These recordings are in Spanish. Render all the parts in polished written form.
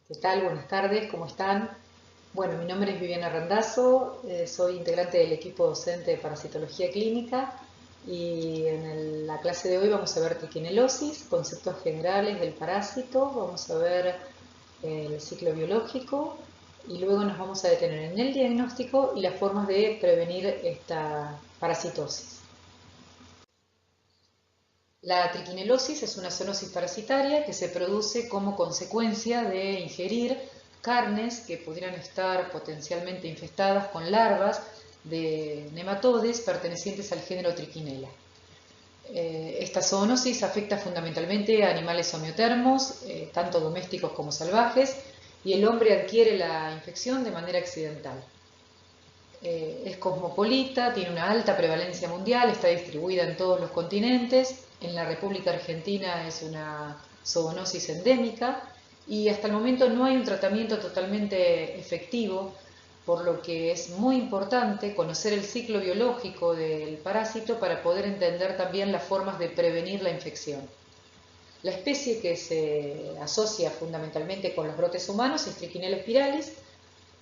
¿Qué tal? Buenas tardes, ¿cómo están? Bueno, mi nombre es Viviana Randazzo, soy integrante del equipo docente de parasitología clínica y en la clase de hoy vamos a ver triquinelosis, conceptos generales del parásito, vamos a ver el ciclo biológico y luego nos vamos a detener en el diagnóstico y las formas de prevenir esta parasitosis. La triquinelosis es una zoonosis parasitaria que se produce como consecuencia de ingerir carnes que pudieran estar potencialmente infestadas con larvas de nematodes pertenecientes al género Trichinella. Esta zoonosis afecta fundamentalmente a animales homeotermos, tanto domésticos como salvajes, y el hombre adquiere la infección de manera accidental. Es cosmopolita, tiene una alta prevalencia mundial, está distribuida en todos los continentes. En la República Argentina es una zoonosis endémica y hasta el momento no hay un tratamiento totalmente efectivo, por lo que es muy importante conocer el ciclo biológico del parásito para poder entender también las formas de prevenir la infección. La especie que se asocia fundamentalmente con los brotes humanos es Trichinella spiralis,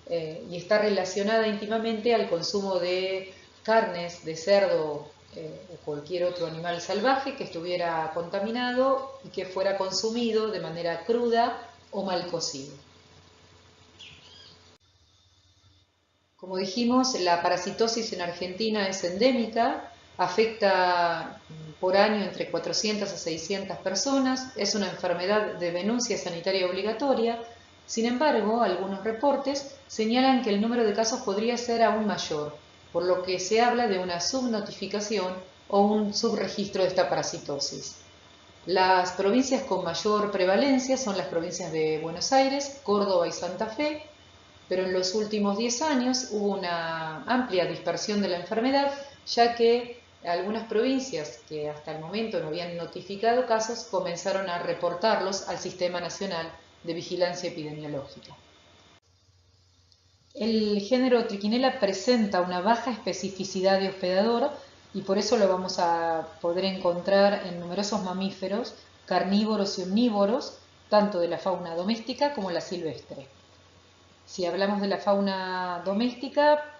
y está relacionada íntimamente al consumo de carnes de cerdo o cualquier otro animal salvaje que estuviera contaminado y que fuera consumido de manera cruda o mal cocido. Como dijimos, la parasitosis en Argentina es endémica, afecta por año entre 400 a 600 personas, es una enfermedad de denuncia sanitaria obligatoria. Sin embargo, algunos reportes señalan que el número de casos podría ser aún mayor, por lo que se habla de una subnotificación o un subregistro de esta parasitosis. Las provincias con mayor prevalencia son las provincias de Buenos Aires, Córdoba y Santa Fe, pero en los últimos 10 años hubo una amplia dispersión de la enfermedad, ya que algunas provincias que hasta el momento no habían notificado casos comenzaron a reportarlos al Sistema Nacional de Vigilancia Epidemiológica. El género Trichinella presenta una baja especificidad de hospedador y por eso lo vamos a poder encontrar en numerosos mamíferos carnívoros y omnívoros, tanto de la fauna doméstica como la silvestre. Si hablamos de la fauna doméstica,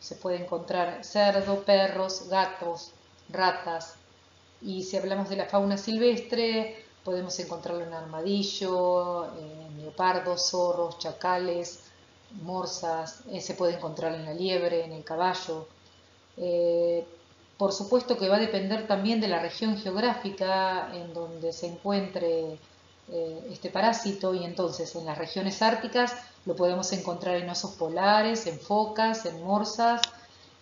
se puede encontrar cerdo, perros, gatos, ratas. Y si hablamos de la fauna silvestre, podemos encontrarlo en armadillo, en leopardos, zorros, chacales, morsas. Se puede encontrar en la liebre, en el caballo. Por supuesto que va a depender también de la región geográfica en donde se encuentre este parásito, y entonces en las regiones árticas lo podemos encontrar en osos polares, en focas, en morsas.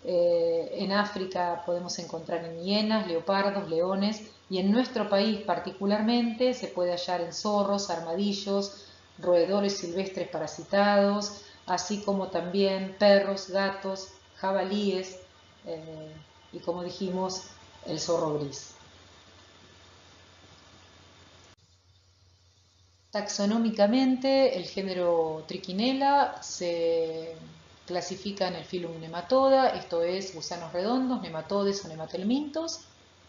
En África podemos encontrar en hienas, leopardos, leones, y en nuestro país particularmente se puede hallar en zorros, armadillos, roedores silvestres parasitados, así como también perros, gatos, jabalíes y, como dijimos, el zorro gris. Taxonómicamente, el género Trichinella se clasifica en el filum Nematoda, esto es gusanos redondos, nematodes o nematelmintos,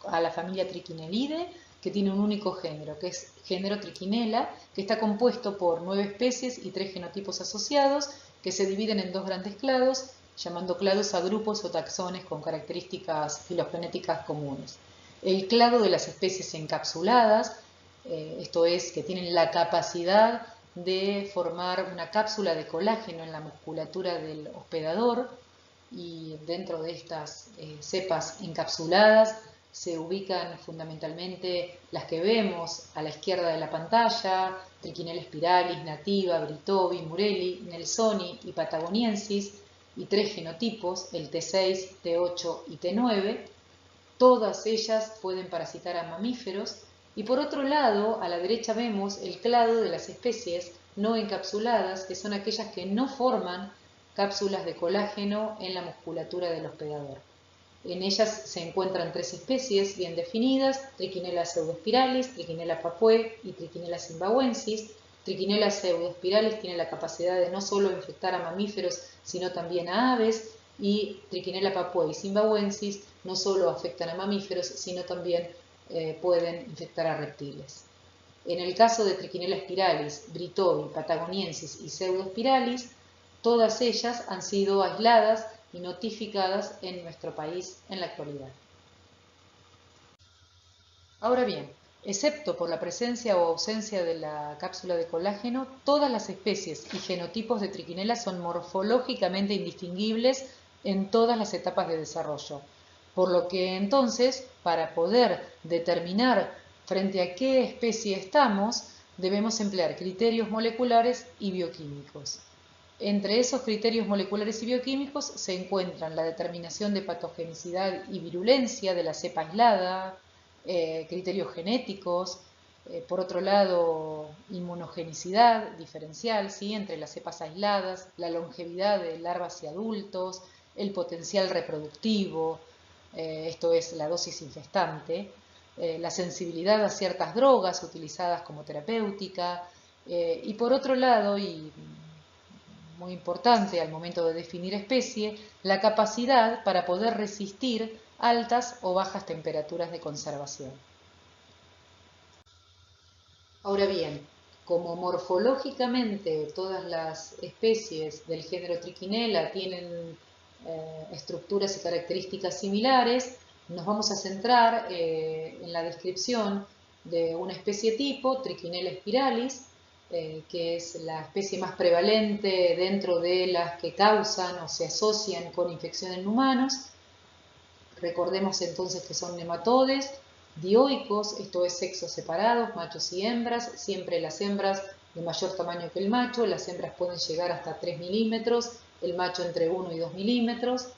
a la familia Trichinellidae, que tiene un único género, que es género Trichinella, que está compuesto por 9 especies y 3 genotipos asociados, que se dividen en 2 grandes clados, llamando clados a grupos o taxones con características filogenéticas comunes. El clado de las especies encapsuladas, esto es, que tienen la capacidad de formar una cápsula de colágeno en la musculatura del hospedador, y dentro de estas cepas encapsuladas se ubican fundamentalmente las que vemos a la izquierda de la pantalla: Trichinella spiralis, nativa, britovi, murelli, nelsoni y patagoniensis, y 3 genotipos, el T6, T8 y T9. Todas ellas pueden parasitar a mamíferos. Y por otro lado, a la derecha vemos el clado de las especies no encapsuladas, que son aquellas que no forman cápsulas de colágeno en la musculatura del hospedador. En ellas se encuentran 3 especies bien definidas: Trichinella pseudospiralis, Trichinella papuae y Trichinella zimbabuensis. Trichinella pseudospiralis tiene la capacidad de no solo infectar a mamíferos, sino también a aves, y Trichinella papuae y zimbabuensis no solo afectan a mamíferos, sino también pueden infectar a reptiles. En el caso de Trichinella spiralis, Britovi, Patagoniensis y Pseudospiralis, todas ellas han sido aisladas y notificadas en nuestro país en la actualidad. Ahora bien, excepto por la presencia o ausencia de la cápsula de colágeno, todas las especies y genotipos de Trichinella son morfológicamente indistinguibles en todas las etapas de desarrollo, por lo que entonces, para poder determinar frente a qué especie estamos, debemos emplear criterios moleculares y bioquímicos. Entre esos criterios moleculares y bioquímicos se encuentran la determinación de patogenicidad y virulencia de la cepa aislada, criterios genéticos, por otro lado, inmunogenicidad diferencial, ¿sí?, entre las cepas aisladas, la longevidad de larvas y adultos, el potencial reproductivo, esto es la dosis infestante, la sensibilidad a ciertas drogas utilizadas como terapéutica, y por otro lado, y muy importante al momento de definir especie, la capacidad para poder resistir altas o bajas temperaturas de conservación. Ahora bien, como morfológicamente todas las especies del género Trichinella tienen estructuras y características similares, nos vamos a centrar en la descripción de una especie tipo, Trichinella spiralis, que es la especie más prevalente dentro de las que causan o se asocian con infección en humanos. Recordemos entonces que son nematodes dioicos, esto es sexos separados, machos y hembras, siempre las hembras de mayor tamaño que el macho, las hembras pueden llegar hasta 3 milímetros, el macho entre 1 y 2 milímetros,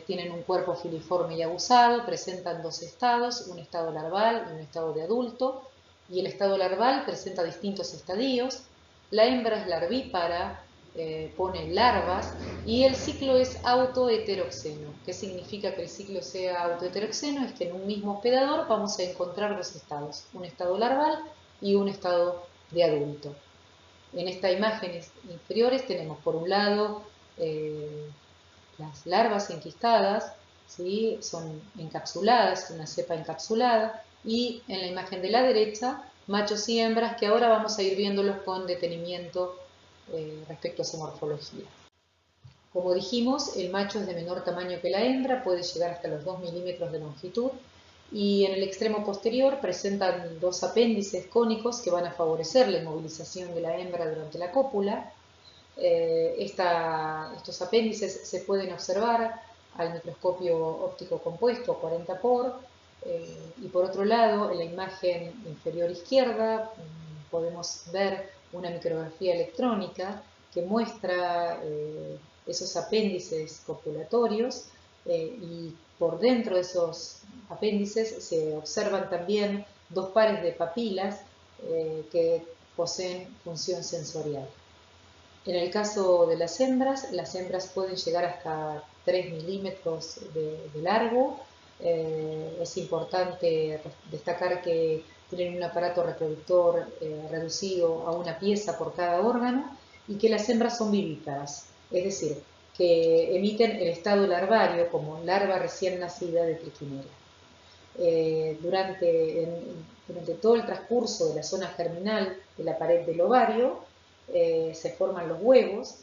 tienen un cuerpo filiforme y abusado, presentan dos estados, un estado larval y un estado de adulto, y el estado larval presenta distintos estadios. La hembra es larvípara, pone larvas, y el ciclo es autoheteroxeno. ¿Qué significa que el ciclo sea autoheteroxeno? Es que en un mismo hospedador vamos a encontrar dos estados, un estado larval y un estado de adulto. En estas imágenes inferiores tenemos por un lado las larvas enquistadas, ¿sí?, son encapsuladas, una cepa encapsulada, y en la imagen de la derecha, machos y hembras, que ahora vamos a ir viéndolos con detenimiento respecto a su morfología. Como dijimos, el macho es de menor tamaño que la hembra, puede llegar hasta los 2 milímetros de longitud, y en el extremo posterior presentan dos apéndices cónicos que van a favorecer la inmovilización de la hembra durante la cópula. Estos apéndices se pueden observar al microscopio óptico compuesto 40 por, y por otro lado, en la imagen inferior izquierda podemos ver una micrografía electrónica que muestra esos apéndices copulatorios, y por dentro de esos apéndices se observan también dos pares de papilas que poseen función sensorial. En el caso de las hembras pueden llegar hasta 3 milímetros de largo. Es importante destacar que tienen un aparato reproductor reducido a una pieza por cada órgano, y que las hembras son vivíparas, es decir, que emiten el estado larvario como larva recién nacida de Trichinella. Durante todo el transcurso de la zona germinal de la pared del ovario, se forman los huevos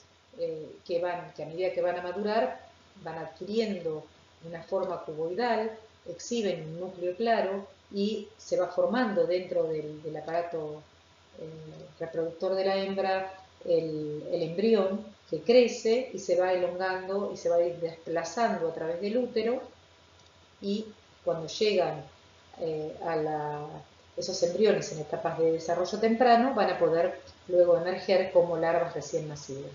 que a medida que van a madurar van adquiriendo una forma cuboidal, exhiben un núcleo claro y se va formando dentro del aparato reproductor de la hembra el embrión, que crece y se va elongando y se va a ir desplazando a través del útero, y cuando llegan esos embriones en etapas de desarrollo temprano van a poder luego emerger como larvas recién nacidas.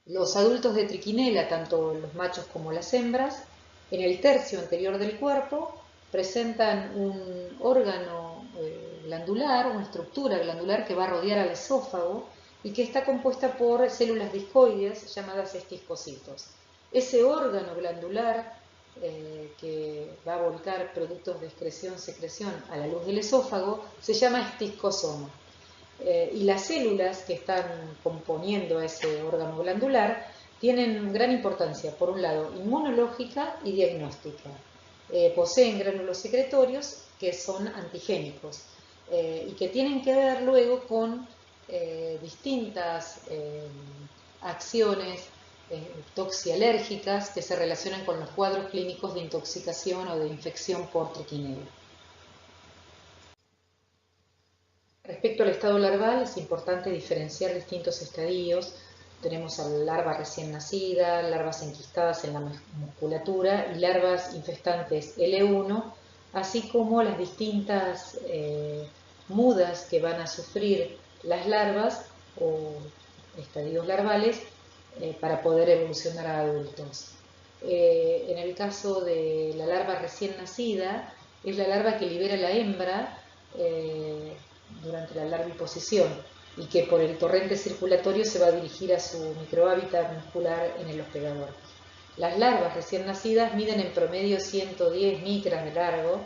Los adultos de Trichinella, tanto los machos como las hembras, en el tercio anterior del cuerpo presentan un órgano glandular, una estructura glandular que va a rodear al esófago y que está compuesta por células discoides llamadas esquiscocitos. Ese órgano glandular que va a volcar productos de excreción-secreción a la luz del esófago se llama estiscosoma. Y las células que están componiendo ese órgano glandular tienen gran importancia, por un lado, inmunológica y diagnóstica. poseen gránulos secretorios que son antigénicos y que tienen que ver luego con distintas acciones toxialérgicas que se relacionan con los cuadros clínicos de intoxicación o de infección por triquinela. Respecto al estado larval, es importante diferenciar distintos estadios. Tenemos a larva recién nacida, larvas enquistadas en la musculatura y larvas infestantes L1, así como las distintas mudas que van a sufrir las larvas o estadios larvales para poder evolucionar a adultos. En el caso de la larva recién nacida, es la larva que libera la hembra durante la larviposición y que por el torrente circulatorio se va a dirigir a su microhábitat muscular en el hospedador. Las larvas recién nacidas miden en promedio 110 micras de largo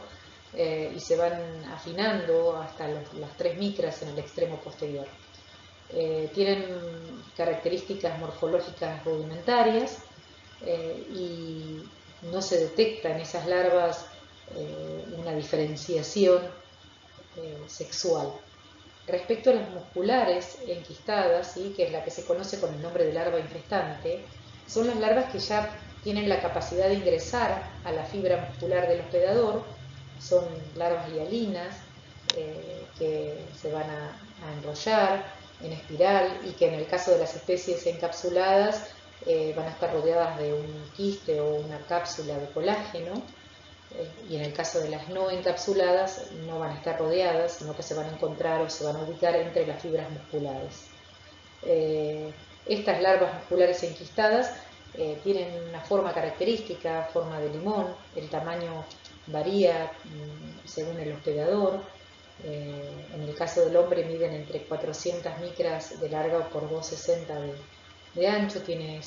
y se van afinando hasta las 3 micras en el extremo posterior. Tienen características morfológicas rudimentarias y no se detecta en esas larvas una diferenciación sexual. Respecto a las musculares enquistadas, ¿sí?, que es la que se conoce con el nombre de larva infestante, son las larvas que ya tienen la capacidad de ingresar a la fibra muscular del hospedador. Son larvas hialinas que se van a enrollar en espiral y que en el caso de las especies encapsuladas van a estar rodeadas de un quiste o una cápsula de colágeno. Y en el caso de las no encapsuladas no van a estar rodeadas, sino que se van a encontrar o se van a ubicar entre las fibras musculares. Estas larvas musculares enquistadas tienen una forma característica, forma de limón. El tamaño varía según el hospedador. En el caso del hombre miden entre 400 micras de largo por 260 de ancho. Tiene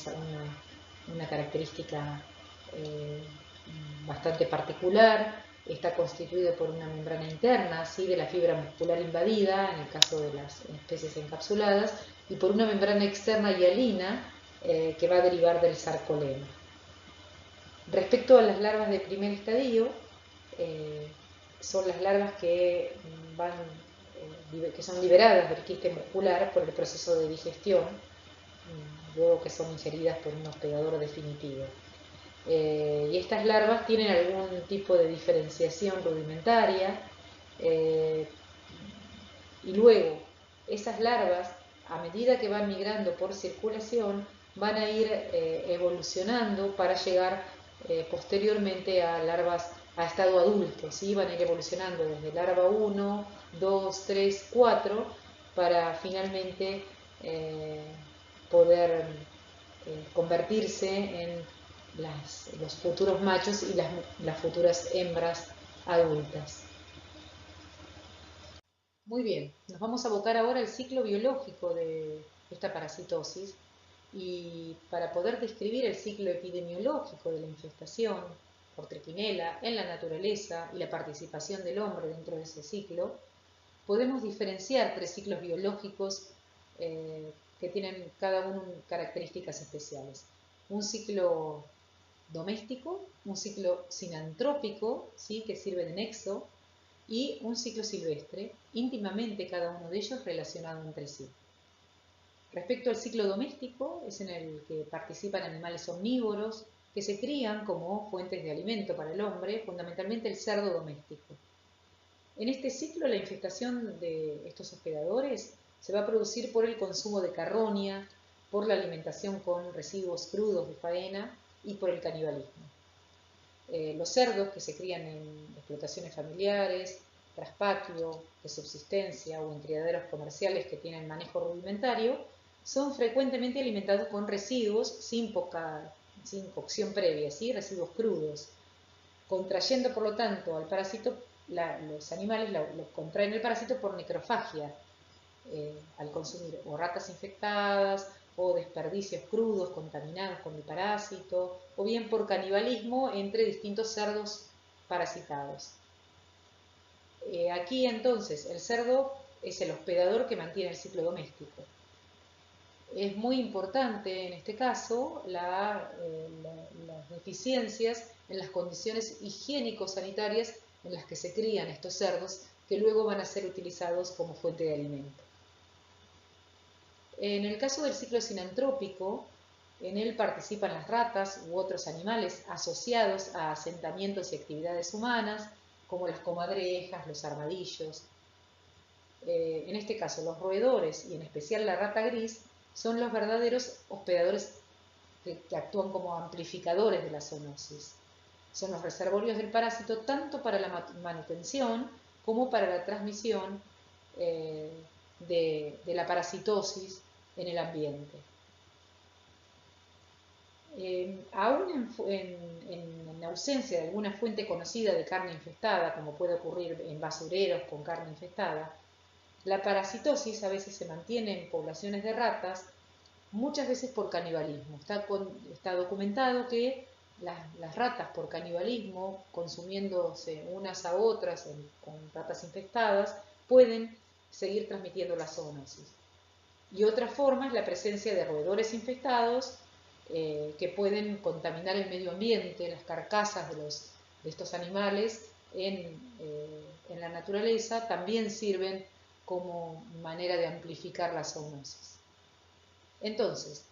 una característica bastante particular. Está constituido por una membrana interna, ¿sí?, de la fibra muscular invadida, en el caso de las especies encapsuladas, y por una membrana externa hialina que va a derivar del sarcolema. Respecto a las larvas de primer estadio, son las larvas que son liberadas del quiste muscular por el proceso de digestión, luego que son ingeridas por un hospedador definitivo. Y estas larvas tienen algún tipo de diferenciación rudimentaria y luego esas larvas, a medida que van migrando por circulación, van a ir evolucionando para llegar posteriormente a larvas a estado adulto, ¿sí? Van a ir evolucionando desde larva 1, 2, 3, 4 para finalmente poder convertirse en los futuros machos y las futuras hembras adultas. Muy bien, nos vamos a abocar ahora al ciclo biológico de esta parasitosis y para poder describir el ciclo epidemiológico de la infestación por triquinela en la naturaleza y la participación del hombre dentro de ese ciclo, podemos diferenciar 3 ciclos biológicos que tienen cada uno características especiales. Un ciclo doméstico, un ciclo sinantrópico, ¿sí?, que sirve de nexo, y un ciclo silvestre, íntimamente cada uno de ellos relacionado entre sí. Respecto al ciclo doméstico, es en el que participan animales omnívoros que se crían como fuentes de alimento para el hombre, fundamentalmente el cerdo doméstico. En este ciclo, la infestación de estos hospedadores se va a producir por el consumo de carroña, por la alimentación con residuos crudos de faena y por el canibalismo. Los cerdos que se crían en explotaciones familiares, traspatio, de subsistencia o en criaderos comerciales que tienen manejo rudimentario, son frecuentemente alimentados con residuos sin cocción previa, ¿sí?, residuos crudos, contrayendo por lo tanto al parásito. Los animales lo contraen el parásito por necrofagia, al consumir o ratas infectadas o desperdicios crudos contaminados con el parásito, o bien por canibalismo entre distintos cerdos parasitados. Aquí entonces el cerdo es el hospedador que mantiene el ciclo doméstico. Es muy importante en este caso las deficiencias en las condiciones higiénico-sanitarias en las que se crían estos cerdos, que luego van a ser utilizados como fuente de alimento. En el caso del ciclo sinantrópico, en él participan las ratas u otros animales asociados a asentamientos y actividades humanas, como las comadrejas, los armadillos. En este caso, los roedores, y en especial la rata gris, son los verdaderos hospedadores que actúan como amplificadores de la zoonosis. Son los reservorios del parásito tanto para la manutención como para la transmisión de la parasitosis en el ambiente. Aún en ausencia de alguna fuente conocida de carne infestada, como puede ocurrir en basureros con carne infestada, la parasitosis a veces se mantiene en poblaciones de ratas, muchas veces por canibalismo. Está documentado que las ratas por canibalismo, consumiéndose unas a otras con ratas infestadas, pueden seguir transmitiendo la zoonosis. Y otra forma es la presencia de roedores infestados que pueden contaminar el medio ambiente, las carcasas de estos animales en la naturaleza también sirven como manera de amplificar la zoonosis. Entonces,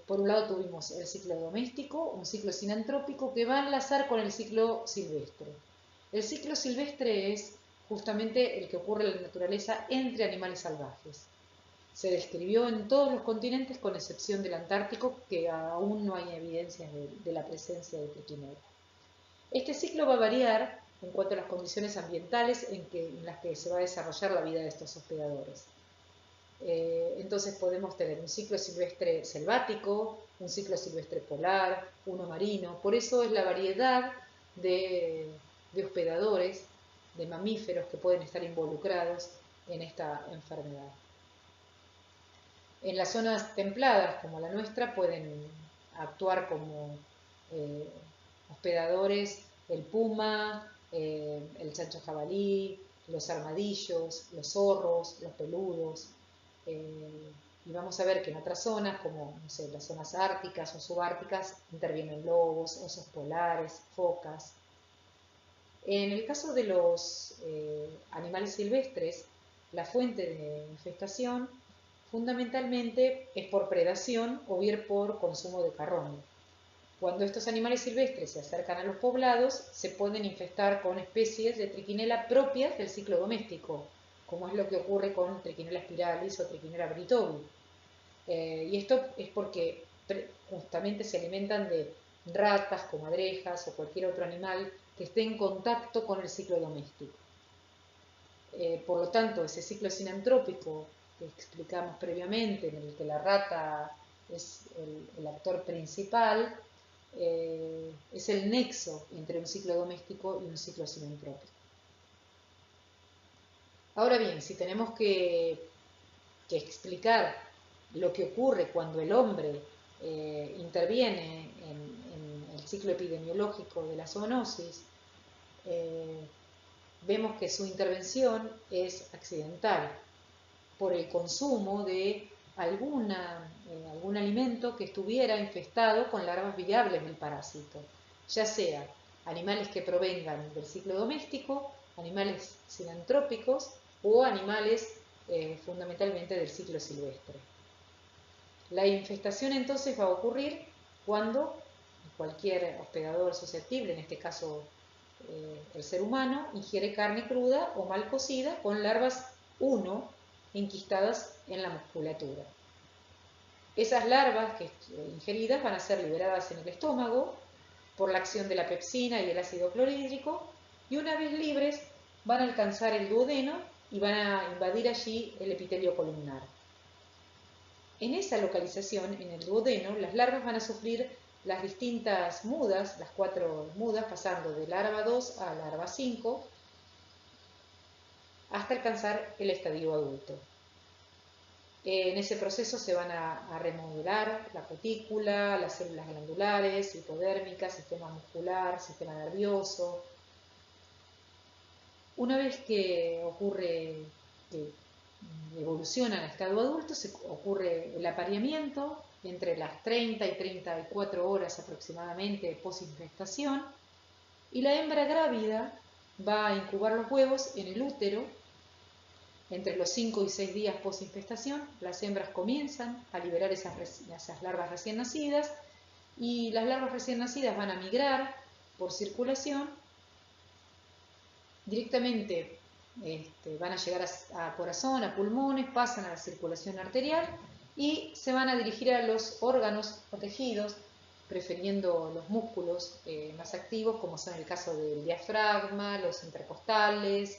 por un lado tuvimos el ciclo doméstico, un ciclo sinantrópico que va a enlazar con el ciclo silvestre. El ciclo silvestre es justamente el que ocurre en la naturaleza entre animales salvajes. Se describió en todos los continentes con excepción del Antártico, que aún no hay evidencias de la presencia de triquinela. Este ciclo va a variar en cuanto a las condiciones ambientales en las que se va a desarrollar la vida de estos hospedadores. Entonces podemos tener un ciclo silvestre selvático, un ciclo silvestre polar, uno marino. Por eso es la variedad de hospedadores, de mamíferos que pueden estar involucrados en esta enfermedad. En las zonas templadas como la nuestra pueden actuar como hospedadores el puma, el chancho jabalí, los armadillos, los zorros, los peludos. Y vamos a ver que en otras zonas, como no sé, las zonas árticas o subárticas, intervienen lobos, osos polares, focas. En el caso de los animales silvestres, la fuente de infestación fundamentalmente es por predación o bien por consumo de carroña. Cuando estos animales silvestres se acercan a los poblados, se pueden infestar con especies de triquinela propias del ciclo doméstico, como es lo que ocurre con Trichinella spiralis o Trichinella britovi. Y esto es porque justamente se alimentan de ratas, comadrejas o cualquier otro animal que esté en contacto con el ciclo doméstico. Por lo tanto, ese ciclo sinantrópico que explicamos previamente, en el que la rata es el actor principal, es el nexo entre un ciclo doméstico y un ciclo sinantrópico. Ahora bien, si tenemos que explicar lo que ocurre cuando el hombre interviene en el ciclo epidemiológico de la zoonosis, vemos que su intervención es accidental por el consumo de algún alimento que estuviera infestado con larvas viables del parásito, ya sea animales que provengan del ciclo doméstico, animales sinantrópicos o animales fundamentalmente del ciclo silvestre. La infestación entonces va a ocurrir cuando cualquier hospedador susceptible, en este caso el ser humano, ingiere carne cruda o mal cocida con larvas 1 enquistadas en la musculatura. Esas larvas ingeridas van a ser liberadas en el estómago por la acción de la pepsina y el ácido clorhídrico, y una vez libres van a alcanzar el duodeno y van a invadir allí el epitelio columnar. En esa localización, en el duodeno, las larvas van a sufrir las distintas mudas, las 4 mudas, pasando de larva 2 a larva 5, hasta alcanzar el estadio adulto. En ese proceso se van a remodelar la cutícula, las células glandulares, hipodérmicas, sistema muscular, sistema nervioso. Una vez que ocurre, que evolucionan a estado adulto, ocurre el apareamiento entre las 30 y 34 horas aproximadamente posinfestación, y la hembra grávida va a incubar los huevos en el útero. Entre los 5 y 6 días posinfestación, las hembras comienzan a liberar esas larvas recién nacidas, y las larvas recién nacidas van a migrar por circulación directamente. Van a llegar a corazón, a pulmones, pasan a la circulación arterial y se van a dirigir a los órganos o tejidos, prefiriendo los músculos más activos, como son el caso del diafragma, los intercostales,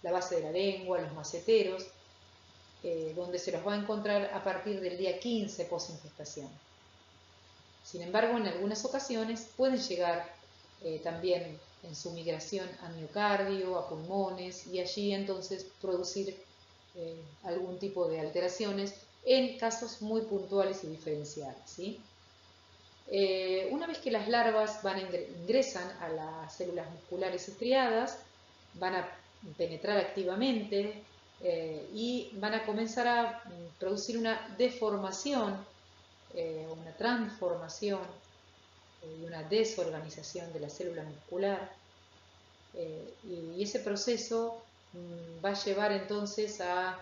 la base de la lengua, los maceteros, donde se los va a encontrar a partir del día 15 posinfestación. Sin embargo, en algunas ocasiones pueden llegar también en su migración a miocardio, a pulmones, y allí entonces producir algún tipo de alteraciones en casos muy puntuales y diferenciales, ¿sí? Una vez que las larvas ingresan a las células musculares estriadas, van a penetrar activamente y van a comenzar a producir una deformación, una transformación y una desorganización de la célula muscular, y ese proceso va a llevar entonces a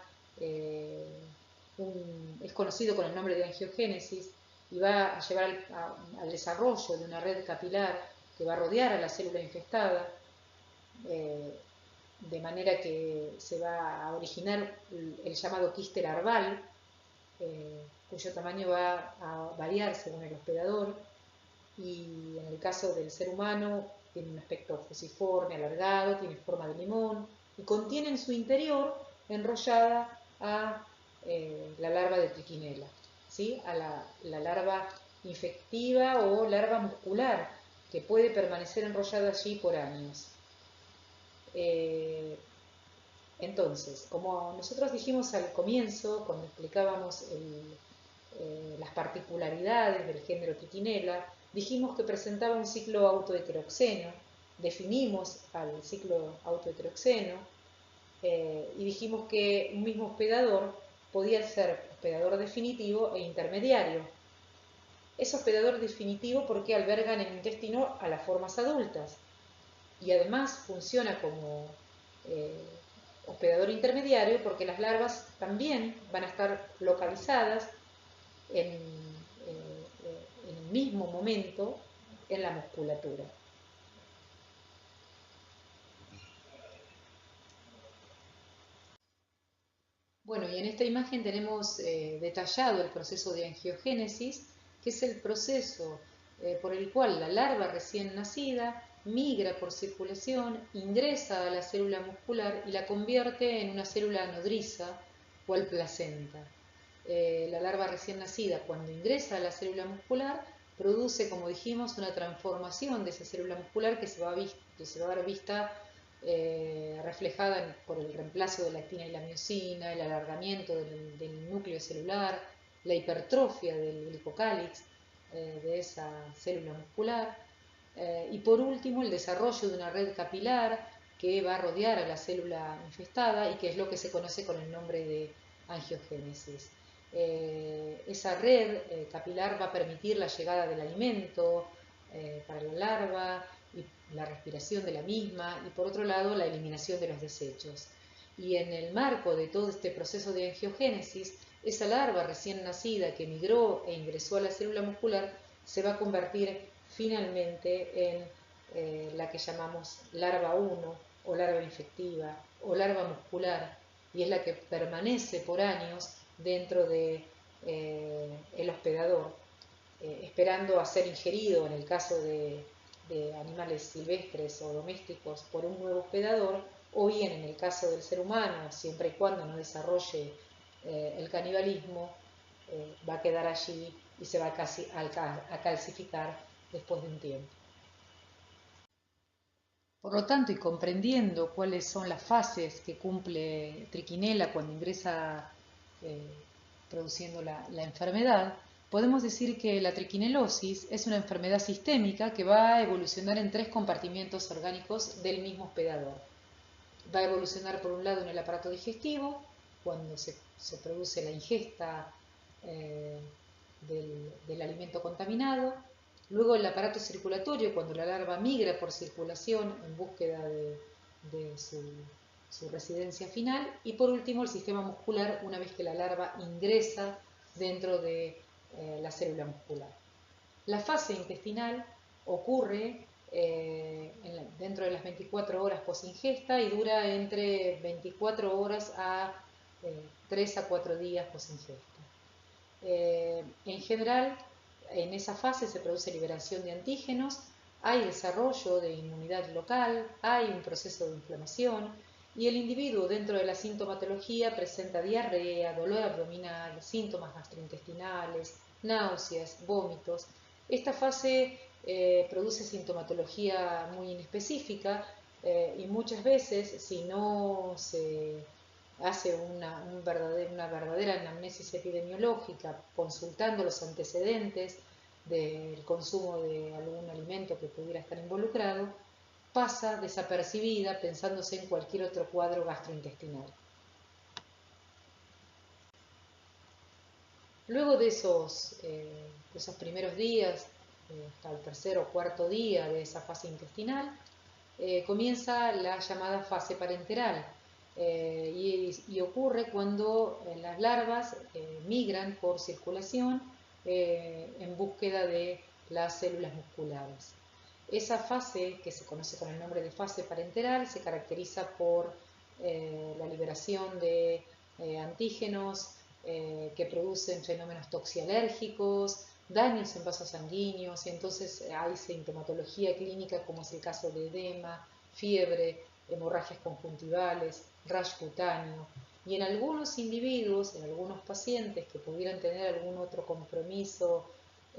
es conocido con el nombre de angiogénesis, y va a llevar al desarrollo de una red capilar que va a rodear a la célula infestada, de manera que se va a originar el llamado quiste larval, cuyo tamaño va a variar según el hospedador, y en el caso del ser humano tiene un aspecto fusiforme, alargado, tiene forma de limón y contiene en su interior enrollada a la larva de trichinela, ¿sí? A la larva infectiva o larva muscular, que puede permanecer enrollada allí por años. Entonces, como nosotros dijimos al comienzo, cuando explicábamos las particularidades del género Trichinella, dijimos que presentaba un ciclo autoheteroxeno, definimos al ciclo autoheteroxeno y dijimos que un mismo hospedador podía ser hospedador definitivo e intermediario. Es hospedador definitivo porque alberga en el intestino a las formas adultas, y además funciona como hospedador intermediario porque las larvas también van a estar localizadas en el mismo momento en la musculatura. Bueno, y en esta imagen tenemos detallado el proceso de angiogénesis, que es el proceso por el cual la larva recién nacida migra por circulación, ingresa a la célula muscular y la convierte en una célula nodriza, cual placenta. La larva recién nacida, cuando ingresa a la célula muscular, produce, como dijimos, una transformación de esa célula muscular que se va a ver vista reflejada por el reemplazo de la actina y la miosina, el alargamiento del núcleo celular, la hipertrofia del glicocálix de esa célula muscular, y por último el desarrollo de una red capilar que va a rodear a la célula infestada y que es lo que se conoce con el nombre de angiogénesis. Esa red capilar va a permitir la llegada del alimento para la larva y la respiración de la misma, y por otro lado la eliminación de los desechos. Y en el marco de todo este proceso de angiogénesis, esa larva recién nacida que migró e ingresó a la célula muscular se va a convertir finalmente en la que llamamos larva 1 o larva infectiva o larva muscular, y es la que permanece por años dentro de el hospedador, esperando a ser ingerido en el caso de animales silvestres o domésticos por un nuevo hospedador, o bien en el caso del ser humano, siempre y cuando no desarrolle el canibalismo, va a quedar allí y se va a calcificar después de un tiempo. Por lo tanto, y comprendiendo cuáles son las fases que cumple Trichinella cuando ingresa produciendo la enfermedad, podemos decir que la triquinelosis es una enfermedad sistémica que va a evolucionar en 3 compartimientos orgánicos del mismo hospedador. Va a evolucionar por un lado en el aparato digestivo, cuando se produce la ingesta del alimento contaminado. Luego el aparato circulatorio, cuando la larva migra por circulación en búsqueda de su residencia final. Y por último el sistema muscular, una vez que la larva ingresa dentro de la célula muscular. La fase intestinal ocurre dentro de las 24 horas post-ingesta y dura entre 24 horas a 3 a 4 días post-ingesta. En general, en esa fase se produce liberación de antígenos, hay desarrollo de inmunidad local, hay un proceso de inflamación y el individuo dentro de la sintomatología presenta diarrea, dolor abdominal, síntomas gastrointestinales, náuseas, vómitos. Esta fase produce sintomatología muy inespecífica y muchas veces, si no se hace una verdadera anamnesis epidemiológica, consultando los antecedentes del consumo de algún alimento que pudiera estar involucrado, pasa desapercibida pensándose en cualquier otro cuadro gastrointestinal. Luego de esos primeros días, hasta el tercer o cuarto día de esa fase intestinal, comienza la llamada fase parenteral, y ocurre cuando las larvas migran por circulación en búsqueda de las células musculares. Esa fase, que se conoce con el nombre de fase parenteral, se caracteriza por la liberación de antígenos que producen fenómenos toxialérgicos, daños en vasos sanguíneos, y entonces hay sintomatología clínica como es el caso de edema, fiebre, hemorragias conjuntivales, rash cutáneo, y en algunos individuos, en algunos pacientes que pudieran tener algún otro compromiso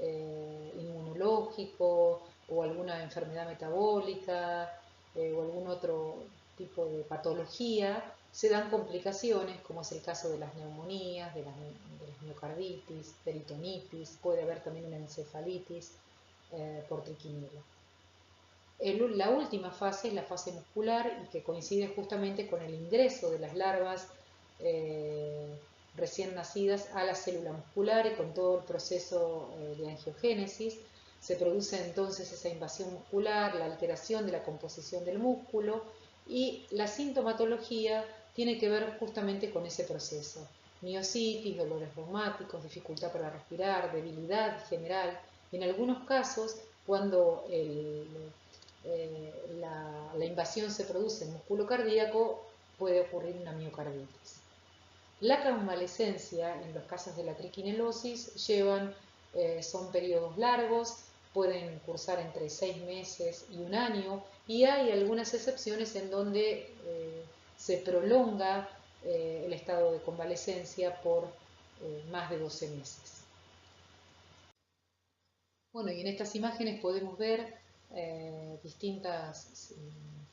inmunológico o alguna enfermedad metabólica o algún otro tipo de patología, se dan complicaciones, como es el caso de las neumonías, de las miocarditis, peritonitis, puede haber también una encefalitis por triquinela. La última fase es la fase muscular y que coincide justamente con el ingreso de las larvas recién nacidas a la célula muscular y con todo el proceso de angiogénesis. Se produce entonces esa invasión muscular, la alteración de la composición del músculo, y la sintomatología tiene que ver justamente con ese proceso. Miositis, dolores reumáticos, dificultad para respirar, debilidad general. En algunos casos, cuando la invasión se produce en músculo cardíaco, puede ocurrir una miocarditis. La convalescencia, en los casos de la triquinelosis, son periodos largos, pueden cursar entre 6 meses y un año, y hay algunas excepciones en donde se prolonga el estado de convalescencia por más de 12 meses. Bueno, y en estas imágenes podemos ver distintos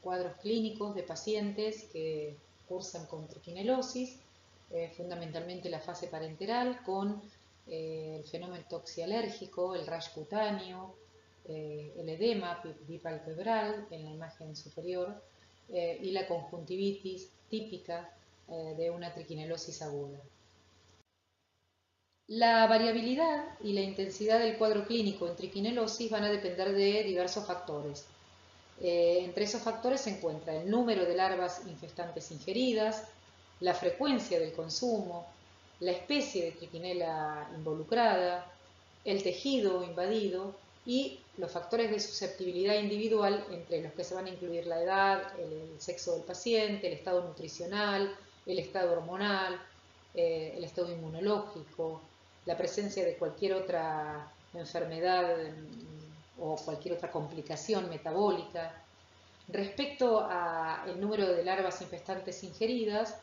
cuadros clínicos de pacientes que cursan con triquinelosis, fundamentalmente la fase parenteral con el fenómeno toxialérgico, el rash cutáneo, el edema bipalpebral en la imagen superior y la conjuntivitis típica de una triquinelosis aguda. La variabilidad y la intensidad del cuadro clínico en triquinelosis van a depender de diversos factores. Entre esos factores se encuentra el número de larvas infestantes ingeridas, la frecuencia del consumo, la especie de triquinela involucrada, el tejido invadido y los factores de susceptibilidad individual, entre los que se van a incluir la edad, el sexo del paciente, el estado nutricional, el estado hormonal, el estado inmunológico, la presencia de cualquier otra enfermedad o cualquier otra complicación metabólica. Respecto al número de larvas infestantes ingeridas,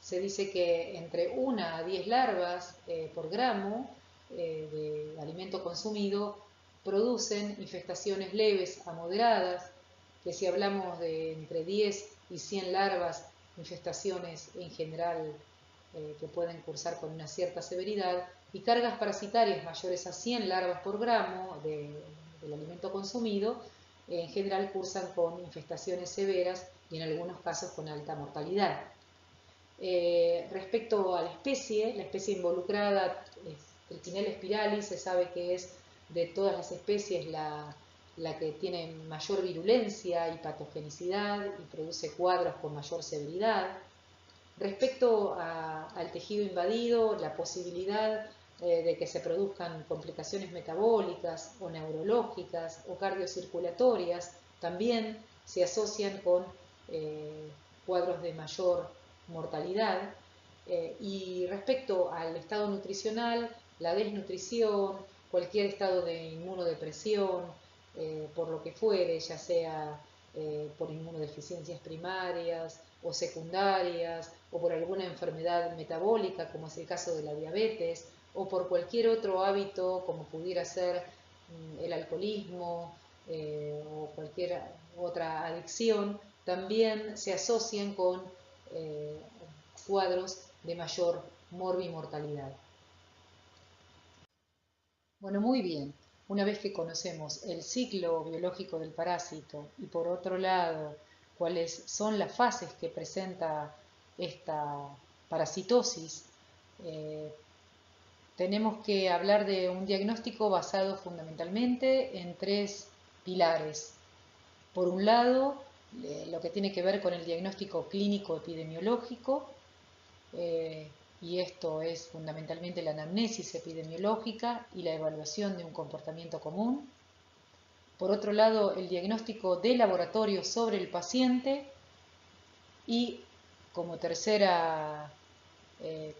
se dice que entre 1 a 10 larvas por gramo de alimento consumido producen infestaciones leves a moderadas, que si hablamos de entre 10 y 100 larvas, infestaciones en general que pueden cursar con una cierta severidad, y cargas parasitarias mayores a 100 larvas por gramo del alimento consumido, en general cursan con infestaciones severas y en algunos casos con alta mortalidad. Respecto a la especie involucrada es Trichinella spiralis, se sabe que es de todas las especies la que tiene mayor virulencia y patogenicidad y produce cuadros con mayor severidad. Respecto al tejido invadido, la posibilidad de que se produzcan complicaciones metabólicas o neurológicas o cardiocirculatorias también se asocian con cuadros de mayor mortalidad. Y respecto al estado nutricional, la desnutrición, cualquier estado de inmunodepresión, por lo que fuere, ya sea por inmunodeficiencias primarias o secundarias, o por alguna enfermedad metabólica, como es el caso de la diabetes, o por cualquier otro hábito, como pudiera ser el alcoholismo o cualquier otra adicción, también se asocian con cuadros de mayor morbimortalidad. Bueno, muy bien. Una vez que conocemos el ciclo biológico del parásito y por otro lado cuáles son las fases que presenta esta parasitosis, eh, tenemos que hablar de un diagnóstico basado fundamentalmente en tres pilares. Por un lado, lo que tiene que ver con el diagnóstico clínico epidemiológico, eh, y esto es fundamentalmente la anamnesis epidemiológica y la evaluación de un comportamiento común. Por otro lado, el diagnóstico de laboratorio sobre el paciente y como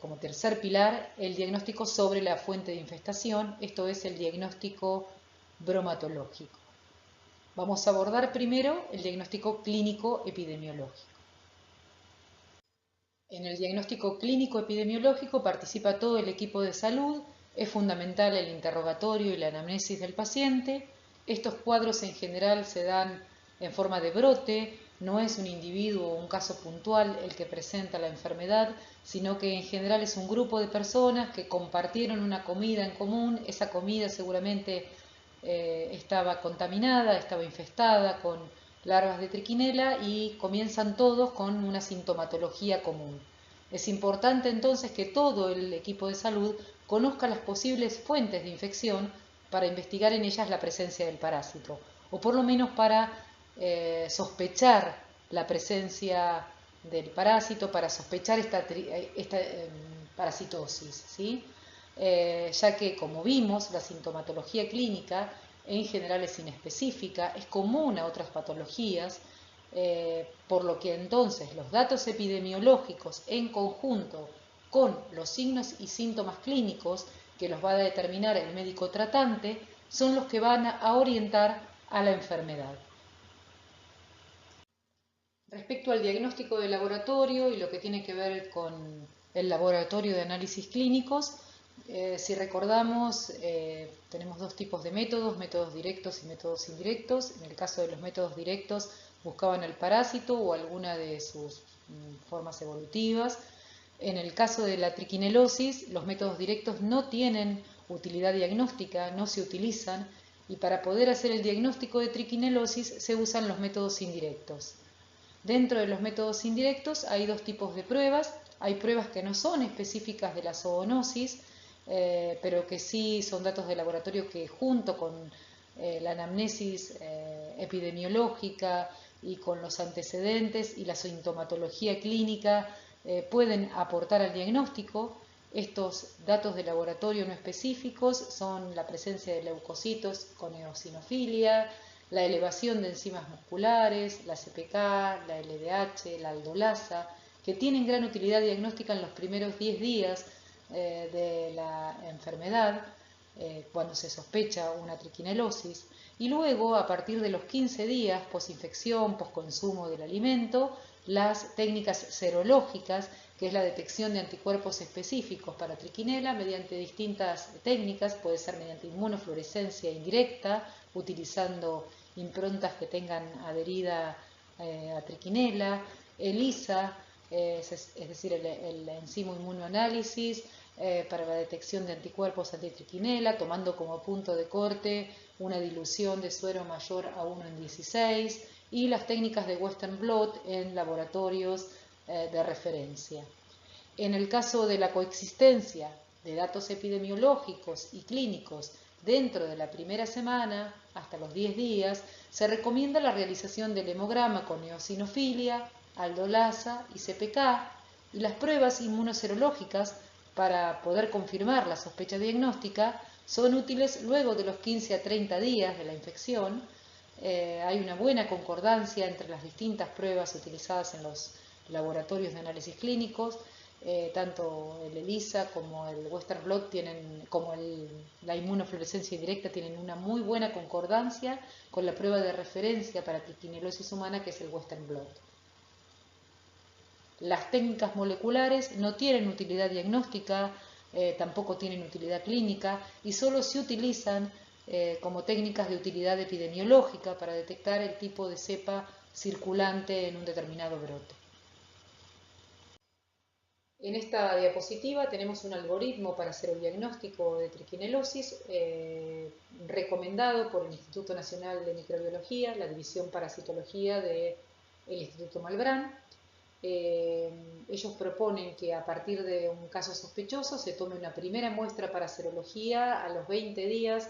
como tercer pilar, el diagnóstico sobre la fuente de infestación, esto es el diagnóstico bromatológico. Vamos a abordar primero el diagnóstico clínico epidemiológico. En el diagnóstico clínico epidemiológico participa todo el equipo de salud, es fundamental el interrogatorio y la anamnesis del paciente. Estos cuadros en general se dan en forma de brote, no es un individuo o un caso puntual el que presenta la enfermedad, sino que en general es un grupo de personas que compartieron una comida en común, esa comida seguramente estaba contaminada, estaba infestada con larvas de triquinela y comienzan todos con una sintomatología común. Es importante entonces que todo el equipo de salud conozca las posibles fuentes de infección para investigar en ellas la presencia del parásito, o por lo menos para sospechar la presencia del parásito, para sospechar esta parasitosis, ¿sí? Ya que, como vimos, la sintomatología clínica en general es inespecífica, es común a otras patologías, por lo que entonces los datos epidemiológicos en conjunto con los signos y síntomas clínicos que los va a determinar el médico tratante son los que van a orientar a la enfermedad. Respecto al diagnóstico de laboratorio y lo que tiene que ver con el laboratorio de análisis clínicos, si recordamos, tenemos dos tipos de métodos, métodos directos y métodos indirectos. En el caso de los métodos directos buscaban el parásito o alguna de sus formas evolutivas. En el caso de la triquinelosis, los métodos directos no tienen utilidad diagnóstica, no se utilizan, y para poder hacer el diagnóstico de triquinelosis se usan los métodos indirectos. Dentro de los métodos indirectos hay dos tipos de pruebas. Hay pruebas que no son específicas de la zoonosis, pero que sí son datos de laboratorio que junto con la anamnesis epidemiológica y con los antecedentes y la sintomatología clínica pueden aportar al diagnóstico. Estos datos de laboratorio no específicos son la presencia de leucocitos con eosinofilia, la elevación de enzimas musculares, la CPK, la LDH, la aldolasa, que tienen gran utilidad diagnóstica en los primeros 10 días de la enfermedad, cuando se sospecha una triquinelosis, y luego, a partir de los 15 días, posinfección, posconsumo del alimento, las técnicas serológicas, que es la detección de anticuerpos específicos para triquinela mediante distintas técnicas, puede ser mediante inmunofluorescencia indirecta, utilizando improntas que tengan adherida a triquinela, ELISA, es decir, el enzimo inmunoanálisis para la detección de anticuerpos antitriquinela, tomando como punto de corte una dilución de suero mayor a 1:16, y las técnicas de Western blot en laboratorios de referencia. En el caso de la coexistencia de datos epidemiológicos y clínicos dentro de la primera semana, hasta los 10 días, se recomienda la realización del hemograma con eosinofilia, aldolasa y CPK, y las pruebas inmunoserológicas para poder confirmar la sospecha diagnóstica son útiles luego de los 15 a 30 días de la infección. Hay una buena concordancia entre las distintas pruebas utilizadas en los laboratorios de análisis clínicos. Tanto el ELISA como el Western Blot como la inmunofluorescencia indirecta tienen una muy buena concordancia con la prueba de referencia para triquinelosis humana, que es el Western Blot. Las técnicas moleculares no tienen utilidad diagnóstica, tampoco tienen utilidad clínica y solo se utilizan como técnicas de utilidad epidemiológica para detectar el tipo de cepa circulante en un determinado brote. En esta diapositiva tenemos un algoritmo para hacer el diagnóstico de triquinelosis recomendado por el Instituto Nacional de Microbiología, la División Parasitología del Instituto Malbrán. Ellos proponen que a partir de un caso sospechoso se tome una primera muestra para serología a los 20 días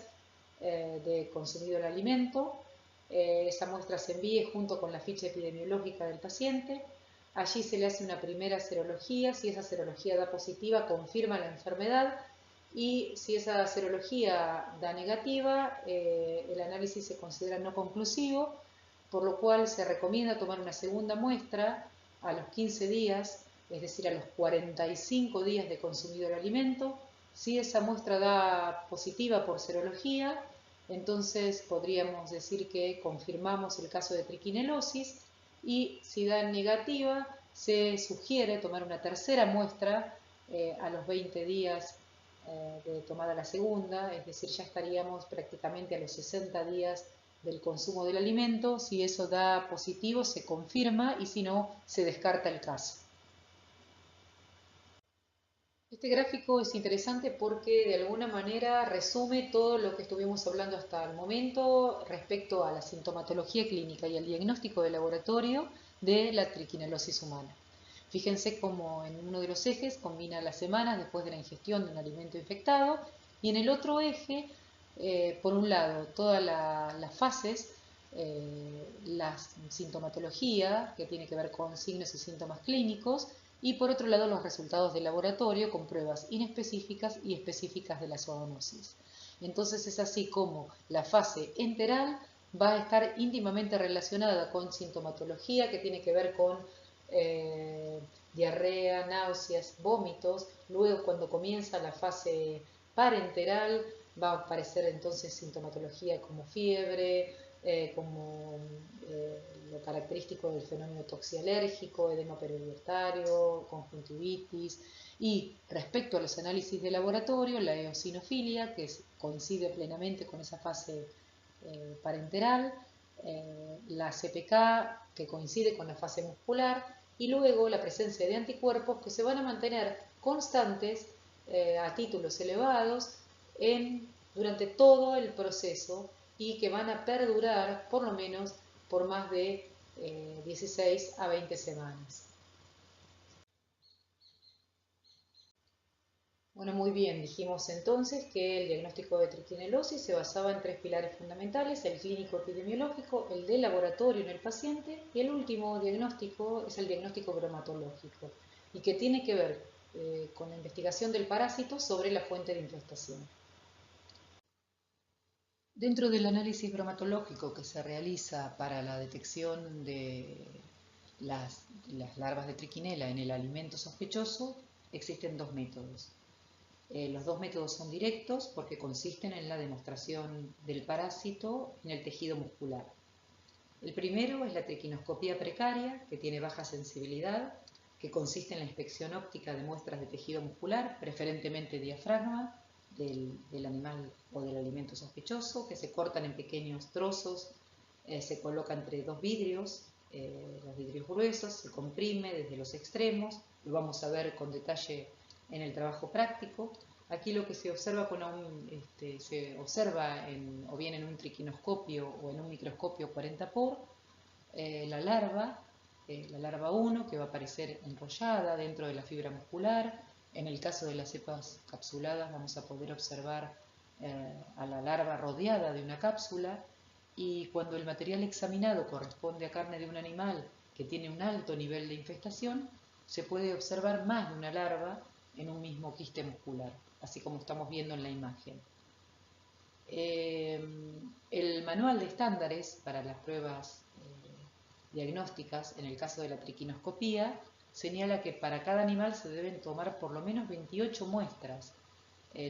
de consumido el alimento. Esa muestra se envíe junto con la ficha epidemiológica del paciente. Allí se le hace una primera serología. Si esa serología da positiva, confirma la enfermedad, y si esa serología da negativa, el análisis se considera no conclusivo, por lo cual se recomienda tomar una segunda muestra a los 15 días, es decir, a los 45 días de consumido el alimento. Si esa muestra da positiva por serología, entonces podríamos decir que confirmamos el caso de triquinelosis, y si da negativa, se sugiere tomar una tercera muestra a los 20 días de tomada la segunda, es decir, ya estaríamos prácticamente a los 60 días del consumo del alimento. Si eso da positivo, se confirma, y si no, se descarta el caso. Este gráfico es interesante porque de alguna manera resume todo lo que estuvimos hablando hasta el momento respecto a la sintomatología clínica y al diagnóstico de laboratorio de la triquinelosis humana. Fíjense cómo en uno de los ejes combina las semanas después de la ingestión de un alimento infectado, y en el otro eje, por un lado, todas las fases, la sintomatología, que tiene que ver con signos y síntomas clínicos, y por otro lado los resultados de laboratorio con pruebas inespecíficas y específicas de la zoonosis. Entonces es así como la fase enteral va a estar íntimamente relacionada con sintomatología que tiene que ver con diarrea, náuseas, vómitos. Luego, cuando comienza la fase parenteral, va a aparecer entonces sintomatología como fiebre, como lo característico del fenómeno toxialérgico, edema periuretario, conjuntivitis. Y respecto a los análisis de laboratorio, la eosinofilia, que coincide plenamente con esa fase parenteral, la CPK, que coincide con la fase muscular, y luego la presencia de anticuerpos que se van a mantener constantes a títulos elevados durante todo el proceso, y que van a perdurar por lo menos por más de 16 a 20 semanas. Bueno, muy bien, dijimos entonces que el diagnóstico de triquinelosis se basaba en tres pilares fundamentales: el clínico epidemiológico, el de laboratorio en el paciente, y el último diagnóstico es el diagnóstico bromatológico, y que tiene que ver con la investigación del parásito sobre la fuente de infestación. Dentro del análisis bromatológico que se realiza para la detección de las larvas de triquinela en el alimento sospechoso, existen dos métodos. Los dos métodos son directos porque consisten en la demostración del parásito en el tejido muscular. El primero es la triquinoscopía precaria, que tiene baja sensibilidad, que consiste en la inspección óptica de muestras de tejido muscular, preferentemente diafragma, del animal o del alimento sospechoso, que se cortan en pequeños trozos, se coloca entre dos vidrios, los vidrios gruesos, se comprime desde los extremos. Lo vamos a ver con detalle en el trabajo práctico. Aquí lo que se observa o bien en un triquinoscopio o en un microscopio 40 por la larva la larva 1, que va a aparecer enrollada dentro de la fibra muscular. En el caso de las cepas capsuladas vamos a poder observar a la larva rodeada de una cápsula, y cuando el material examinado corresponde a carne de un animal que tiene un alto nivel de infestación, se puede observar más de una larva en un mismo quiste muscular, así como estamos viendo en la imagen. El manual de estándares para las pruebas diagnósticas, en el caso de la triquinoscopía, señala que para cada animal se deben tomar por lo menos 28 muestras,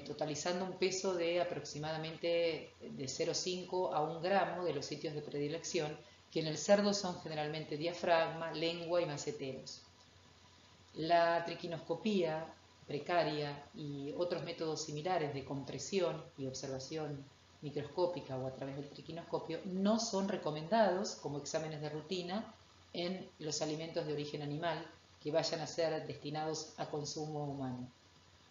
totalizando un peso de aproximadamente de 0,5 a 1 gramo de los sitios de predilección, que en el cerdo son generalmente diafragma, lengua y maceteros. La triquinoscopía precaria y otros métodos similares de compresión y observación microscópica o a través del triquinoscopio no son recomendados como exámenes de rutina en los alimentos de origen animal que vayan a ser destinados a consumo humano.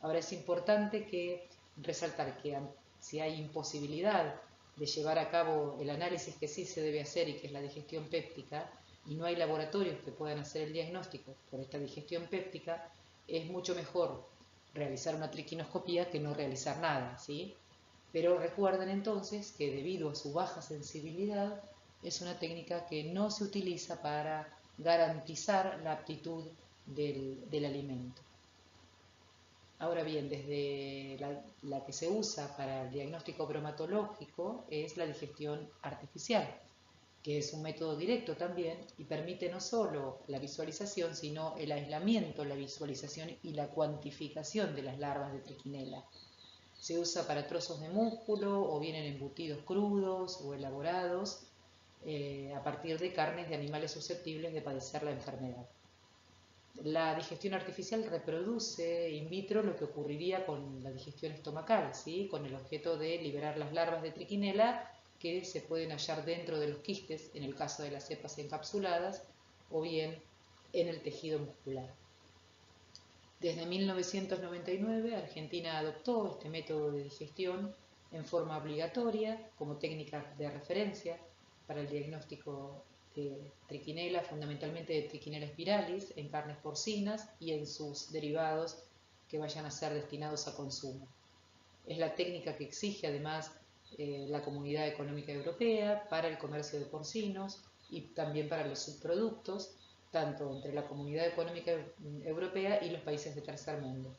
Ahora es importante resaltar que si hay imposibilidad de llevar a cabo el análisis que sí se debe hacer y que es la digestión péptica, y no hay laboratorios que puedan hacer el diagnóstico por esta digestión péptica, es mucho mejor realizar una triquinoscopía que no realizar nada, ¿sí? Pero recuerden entonces que debido a su baja sensibilidad, es una técnica que no se utiliza para garantizar la aptitud del alimento. Ahora bien, desde la que se usa para el diagnóstico bromatológico es la digestión artificial, que es un método directo también y permite no solo la visualización, sino el aislamiento, la visualización y la cuantificación de las larvas de trichinella. Se usa para trozos de músculo o bien en embutidos crudos o elaborados a partir de carnes de animales susceptibles de padecer la enfermedad. La digestión artificial reproduce in vitro lo que ocurriría con la digestión estomacal, ¿sí? Con el objeto de liberar las larvas de trichinella que se pueden hallar dentro de los quistes, en el caso de las cepas encapsuladas, o bien en el tejido muscular. Desde 1999, Argentina adoptó este método de digestión en forma obligatoria como técnica de referencia para el diagnóstico de trichinella, fundamentalmente de trichinella spiralis, en carnes porcinas y en sus derivados que vayan a ser destinados a consumo. Es la técnica que exige además la Comunidad Económica Europea para el comercio de porcinos y también para los subproductos, tanto entre la Comunidad Económica Europea y los países de tercer mundo.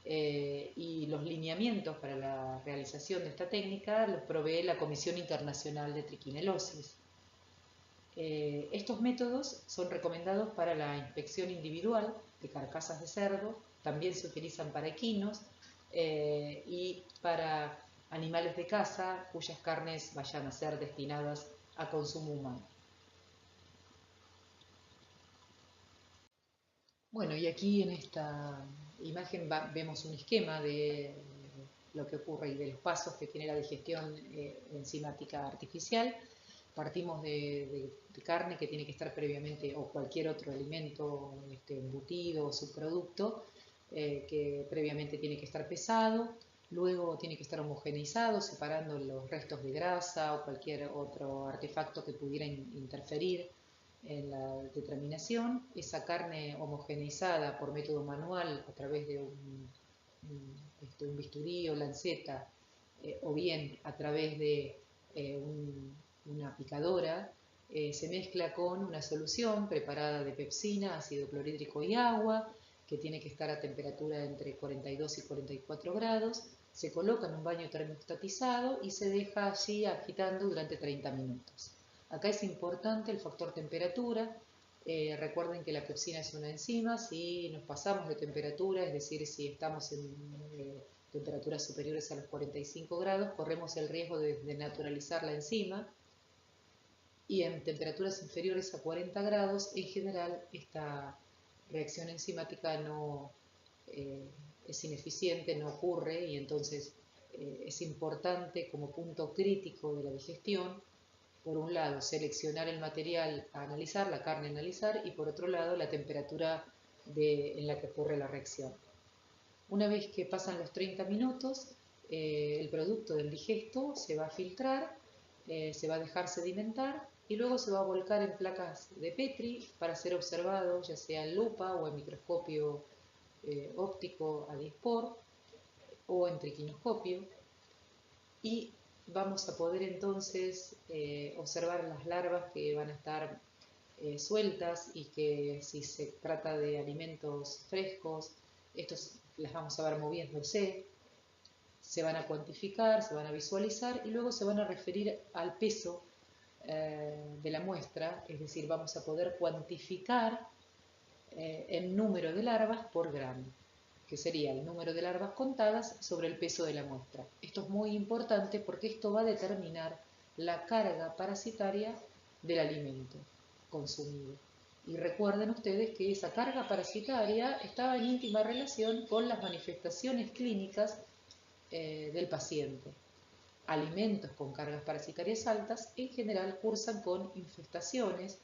Y los lineamientos para la realización de esta técnica los provee la Comisión Internacional de Triquinelosis. Estos métodos son recomendados para la inspección individual de carcasas de cerdo, también se utilizan para equinos y para animales de caza cuyas carnes vayan a ser destinadas a consumo humano. Bueno, y aquí en esta imagen vemos un esquema de lo que ocurre y de los pasos que tiene la digestión enzimática artificial. Partimos de carne que tiene que estar previamente, o cualquier otro alimento, embutido o subproducto, que previamente tiene que estar pesado, luego tiene que estar homogeneizado, separando los restos de grasa o cualquier otro artefacto que pudiera interferir en la determinación. Esa carne homogeneizada por método manual a través de un bisturí o lanceta, o bien a través de una picadora, se mezcla con una solución preparada de pepsina, ácido clorhídrico y agua, que tiene que estar a temperatura entre 42 y 44 grados, se coloca en un baño termostatizado y se deja allí agitando durante 30 minutos. Acá es importante el factor temperatura. Recuerden que la pepsina es una enzima. Si nos pasamos de temperatura, es decir, si estamos en temperaturas superiores a los 45 grados, corremos el riesgo de naturalizar la enzima. Y en temperaturas inferiores a 40 grados, en general, esta reacción enzimática no es ineficiente, no ocurre, y entonces es importante como punto crítico de la digestión, por un lado, seleccionar el material a analizar, la carne a analizar, y por otro lado, la temperatura en la que ocurre la reacción. Una vez que pasan los 30 minutos, el producto del digesto se va a filtrar, se va a dejar sedimentar y luego se va a volcar en placas de Petri para ser observado ya sea en lupa o en microscopio óptico a dispor o en triquinoscopio, y vamos a poder entonces observar las larvas que van a estar sueltas y que si se trata de alimentos frescos, estos las vamos a ver moviéndose, se van a cuantificar, se van a visualizar y luego se van a referir al peso de la muestra, es decir, vamos a poder cuantificar el número de larvas por gramo, que sería el número de larvas contadas sobre el peso de la muestra. Esto es muy importante porque esto va a determinar la carga parasitaria del alimento consumido. Y recuerden ustedes que esa carga parasitaria estaba en íntima relación con las manifestaciones clínicas del paciente. Alimentos con cargas parasitarias altas en general cursan con infestaciones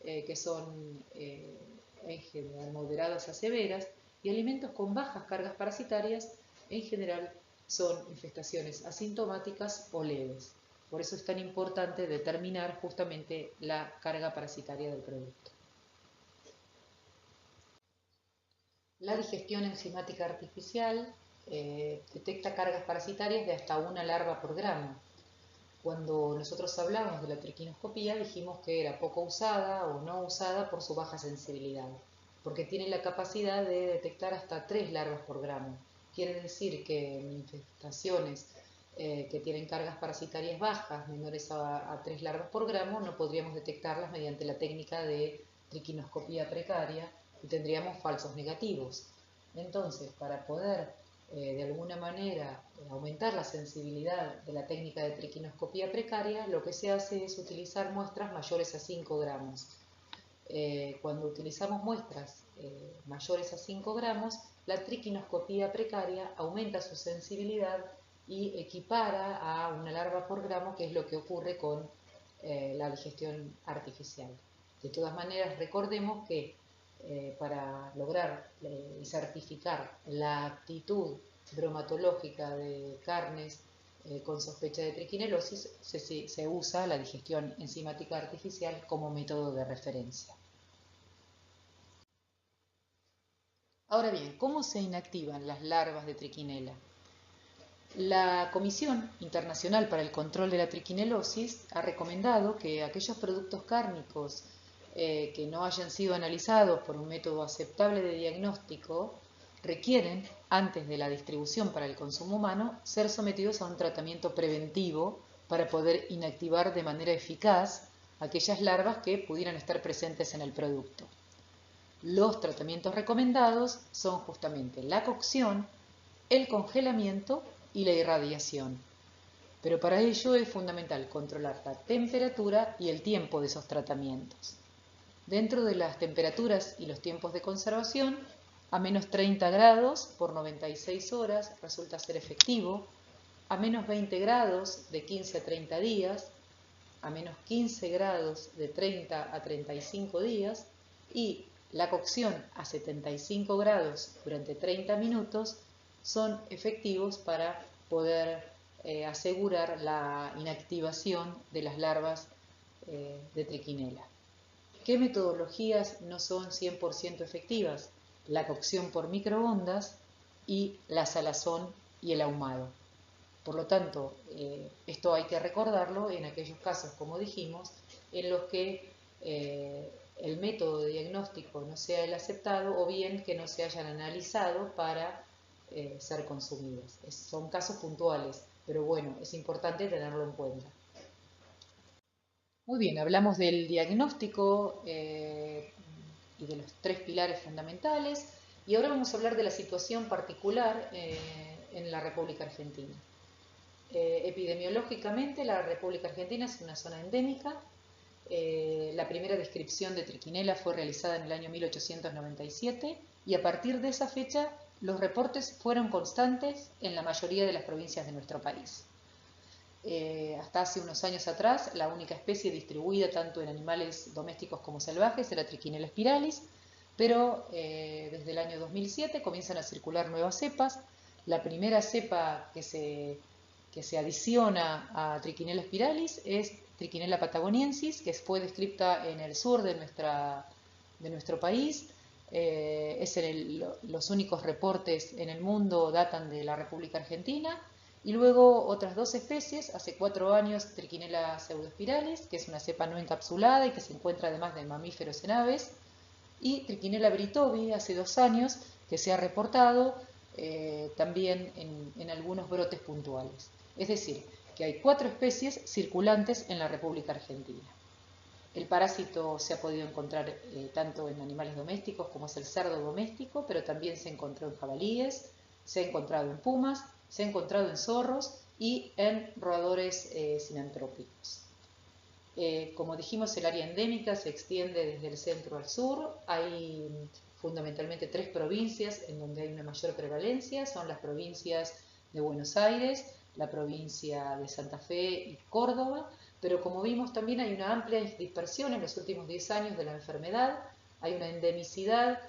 que son en general moderadas a severas, y alimentos con bajas cargas parasitarias en general son infestaciones asintomáticas o leves. Por eso es tan importante determinar justamente la carga parasitaria del producto. La digestión enzimática artificial detecta cargas parasitarias de hasta una larva por gramo. Cuando nosotros hablamos de la triquinoscopía dijimos que era poco usada o no usada por su baja sensibilidad, porque tiene la capacidad de detectar hasta 3 larvas por gramo. Quiere decir que en infestaciones que tienen cargas parasitarias bajas, menores a 3 larvas por gramo, no podríamos detectarlas mediante la técnica de triquinoscopía precaria y tendríamos falsos negativos. Entonces, para poder de alguna manera aumentar la sensibilidad de la técnica de triquinoscopía precaria, lo que se hace es utilizar muestras mayores a 5 gramos. Cuando utilizamos muestras mayores a 5 gramos, la triquinoscopía precaria aumenta su sensibilidad y equipara a una larva por gramo, que es lo que ocurre con la digestión artificial. De todas maneras, recordemos que para lograr y certificar la aptitud bromatológica de carnes con sospecha de triquinelosis, se usa la digestión enzimática artificial como método de referencia. Ahora bien, ¿cómo se inactivan las larvas de triquinela? La Comisión Internacional para el Control de la Triquinelosis ha recomendado que aquellos productos cárnicos que no hayan sido analizados por un método aceptable de diagnóstico requieren, antes de la distribución para el consumo humano, ser sometidos a un tratamiento preventivo para poder inactivar de manera eficaz aquellas larvas que pudieran estar presentes en el producto. Los tratamientos recomendados son justamente la cocción, el congelamiento y la irradiación. Pero para ello es fundamental controlar la temperatura y el tiempo de esos tratamientos. Dentro de las temperaturas y los tiempos de conservación, a menos 30 grados por 96 horas resulta ser efectivo, a menos 20 grados de 15 a 30 días, a menos 15 grados de 30 a 35 días y la cocción a 75 grados durante 30 minutos son efectivos para poder asegurar la inactivación de las larvas de triquinela. ¿Qué metodologías no son 100% efectivas? La cocción por microondas y la salazón y el ahumado. Por lo tanto, esto hay que recordarlo en aquellos casos, como dijimos, en los que el método de diagnóstico no sea el aceptado o bien que no se hayan analizado para ser consumidos. Son casos puntuales, pero bueno, es importante tenerlo en cuenta. Muy bien, hablamos del diagnóstico y de los 3 pilares fundamentales, y ahora vamos a hablar de la situación particular en la República Argentina. Epidemiológicamente, la República Argentina es una zona endémica. La primera descripción de triquinela fue realizada en el año 1897 y a partir de esa fecha los reportes fueron constantes en la mayoría de las provincias de nuestro país. Hasta hace unos años atrás, la única especie distribuida tanto en animales domésticos como salvajes era Trichinella spiralis, pero desde el año 2007 comienzan a circular nuevas cepas. La primera cepa que se adiciona a Trichinella spiralis es Trichinella patagoniensis, que fue descrita en el sur de nuestro país. Los únicos reportes en el mundo datan de la República Argentina. Y luego otras 2 especies, hace 4 años Trichinella pseudospiralis, que es una cepa no encapsulada y que se encuentra además de mamíferos en aves, y Trichinella britovi, hace 2 años, que se ha reportado también en algunos brotes puntuales. Es decir, que hay 4 especies circulantes en la República Argentina. El parásito se ha podido encontrar tanto en animales domésticos como es el cerdo doméstico, pero también se encontró en jabalíes, se ha encontrado en pumas, se ha encontrado en zorros y en roedores sinantrópicos. Como dijimos, el área endémica se extiende desde el centro al sur. Hay fundamentalmente 3 provincias en donde hay una mayor prevalencia. Son las provincias de Buenos Aires, la provincia de Santa Fe y Córdoba. Pero como vimos también hay una amplia dispersión en los últimos 10 años de la enfermedad. Hay una endemicidad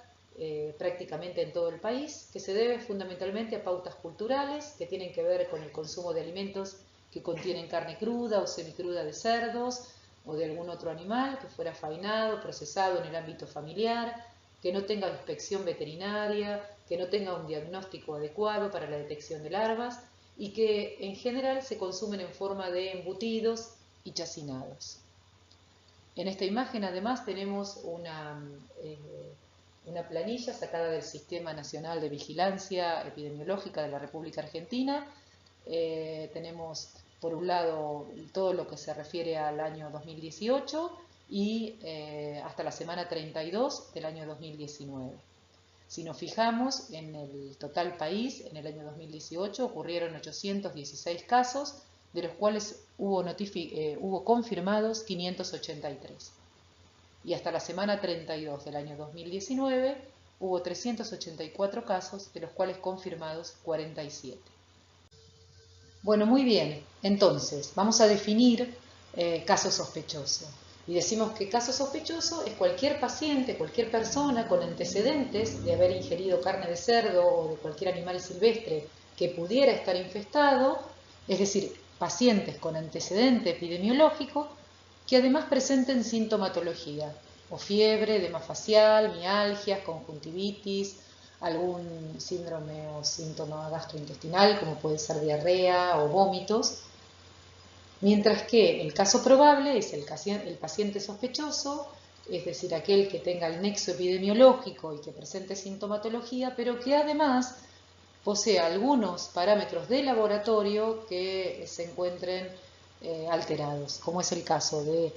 prácticamente en todo el país, que se debe fundamentalmente a pautas culturales que tienen que ver con el consumo de alimentos que contienen carne cruda o semicruda de cerdos o de algún otro animal que fuera faenado, procesado en el ámbito familiar, que no tenga inspección veterinaria, que no tenga un diagnóstico adecuado para la detección de larvas y que en general se consumen en forma de embutidos y chacinados. En esta imagen además tenemos una planilla sacada del Sistema Nacional de Vigilancia Epidemiológica de la República Argentina. Tenemos por un lado todo lo que se refiere al año 2018 y hasta la semana 32 del año 2019. Si nos fijamos en el total país, en el año 2018 ocurrieron 816 casos, de los cuales hubo confirmados 583. Y hasta la semana 32 del año 2019 hubo 384 casos, de los cuales confirmados 47. Bueno, muy bien. Entonces, vamos a definir caso sospechoso. Y decimos que caso sospechoso es cualquier paciente, cualquier persona con antecedentes de haber ingerido carne de cerdo o de cualquier animal silvestre que pudiera estar infestado, es decir, pacientes con antecedente epidemiológico que además presenten sintomatología, o fiebre, edema facial, mialgias, conjuntivitis, algún síndrome o síntoma gastrointestinal, como puede ser diarrea o vómitos, mientras que el caso probable es el paciente sospechoso, es decir, aquel que tenga el nexo epidemiológico y que presente sintomatología, pero que además posea algunos parámetros de laboratorio que se encuentren alterados, como es el caso de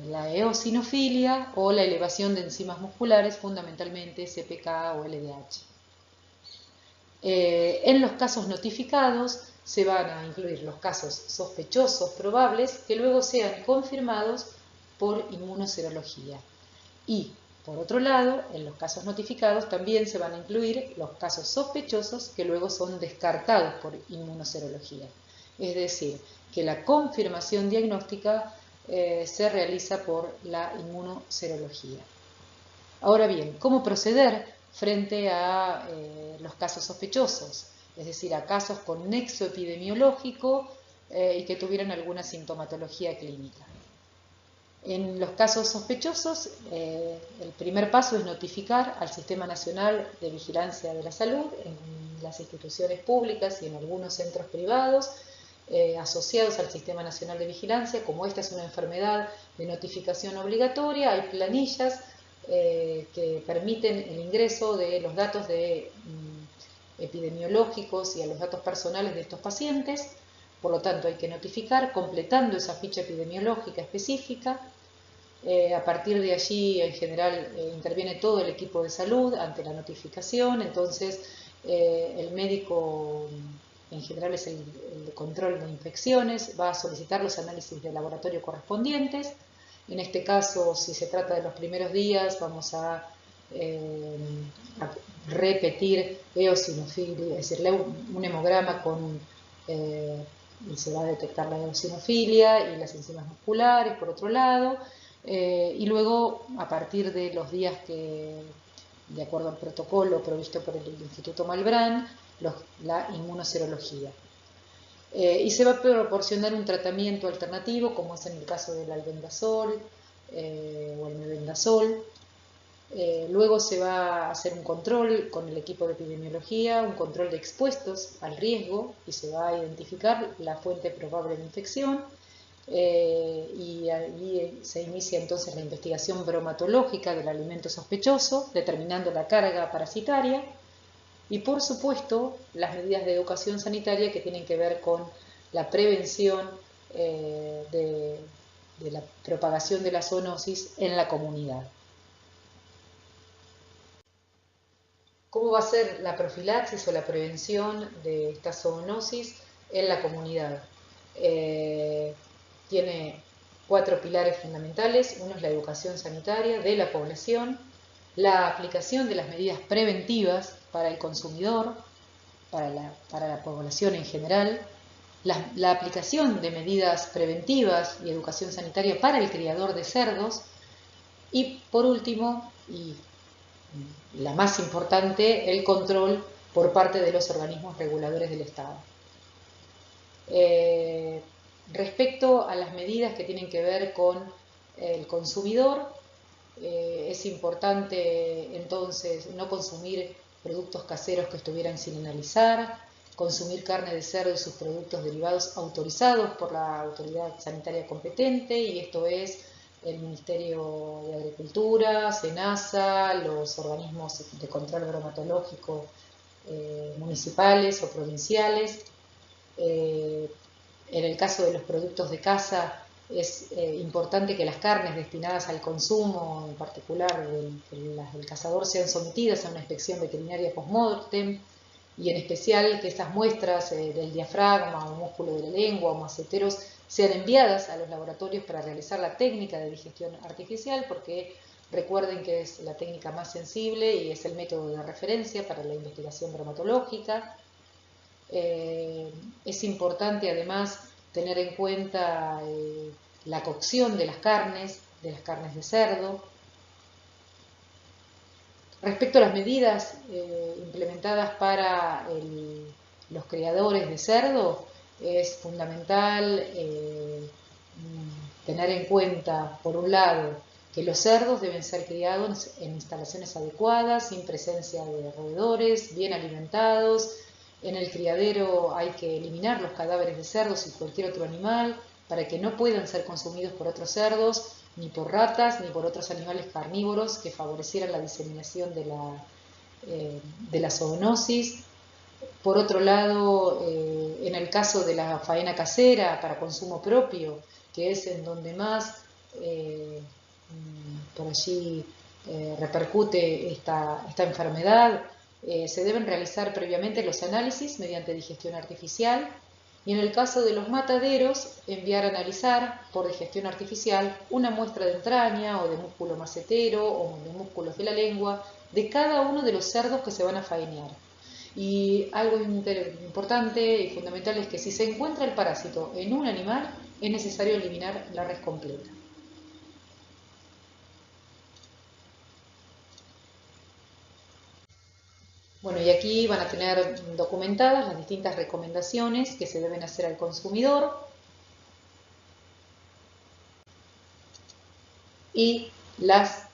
la eosinofilia o la elevación de enzimas musculares, fundamentalmente CPK o LDH. En los casos notificados se van a incluir los casos sospechosos probables que luego sean confirmados por inmunoserología. Y, por otro lado, en los casos notificados también se van a incluir los casos sospechosos que luego son descartados por inmunoserología. Es decir, que la confirmación diagnóstica se realiza por la inmunoserología. Ahora bien, ¿cómo proceder frente a los casos sospechosos? Es decir, a casos con nexo epidemiológico y que tuvieran alguna sintomatología clínica. En los casos sospechosos, el primer paso es notificar al Sistema Nacional de Vigilancia de la Salud en las instituciones públicas y en algunos centros privados asociados al Sistema Nacional de Vigilancia. Como esta es una enfermedad de notificación obligatoria, hay planillas que permiten el ingreso de los datos epidemiológicos y a los datos personales de estos pacientes. Por lo tanto, hay que notificar completando esa ficha epidemiológica específica. A partir de allí, en general, interviene todo el equipo de salud ante la notificación. Entonces, el médico, en general es el de control de infecciones, va a solicitar los análisis de laboratorio correspondientes. En este caso, si se trata de los primeros días, vamos a repetir eosinofilia, es decir, un hemograma con y se va a detectar la eosinofilia y las enzimas musculares, por otro lado, y luego, a partir de los días que, de acuerdo al protocolo provisto por el Instituto Malbrán, la inmunoserología. Y se va a proporcionar un tratamiento alternativo, como es en el caso del albendazol o el mebendazol. Luego se va a hacer un control con el equipo de epidemiología, un control de expuestos al riesgo, y se va a identificar la fuente probable de infección. Y ahí se inicia entonces la investigación bromatológica del alimento sospechoso, determinando la carga parasitaria. Y por supuesto, las medidas de educación sanitaria que tienen que ver con la prevención de la propagación de la zoonosis en la comunidad. ¿Cómo va a ser la profilaxis o la prevención de esta zoonosis en la comunidad? Tiene 4 pilares fundamentales. Uno es la educación sanitaria de la población, la aplicación de las medidas preventivas para el consumidor, para la población en general, la aplicación de medidas preventivas y educación sanitaria para el criador de cerdos, y por último, y la más importante, el control por parte de los organismos reguladores del Estado. Respecto a las medidas que tienen que ver con el consumidor, es importante entonces no consumir productos caseros que estuvieran sin analizar, consumir carne de cerdo y sus productos derivados autorizados por la autoridad sanitaria competente, y esto es el Ministerio de Agricultura, SENASA, los organismos de control bromatológico municipales o provinciales. En el caso de los productos de caza, es importante que las carnes destinadas al consumo, en particular del cazador, sean sometidas a una inspección veterinaria post-mortem, y en especial que estas muestras del diafragma o músculo de la lengua o maceteros sean enviadas a los laboratorios para realizar la técnica de digestión artificial, porque recuerden que es la técnica más sensible y es el método de referencia para la investigación bromatológica. Es importante además tener en cuenta la cocción de las carnes de cerdo. Respecto a las medidas implementadas para los criadores de cerdo, es fundamental tener en cuenta, por un lado, que los cerdos deben ser criados en instalaciones adecuadas, sin presencia de roedores, bien alimentados. En el criadero hay que eliminar los cadáveres de cerdos y cualquier otro animal para que no puedan ser consumidos por otros cerdos, ni por ratas, ni por otros animales carnívoros que favorecieran la diseminación de la zoonosis. Por otro lado, en el caso de la faena casera para consumo propio, que es en donde más por allí repercute esta enfermedad, se deben realizar previamente los análisis mediante digestión artificial, y en el caso de los mataderos, enviar a analizar por digestión artificial una muestra de entraña o de músculo macetero o de músculos de la lengua de cada uno de los cerdos que se van a faenear. Y algo importante y fundamental es que si se encuentra el parásito en un animal, es necesario eliminar la res completa. Bueno, y aquí van a tener documentadas las distintas recomendaciones que se deben hacer al consumidor y las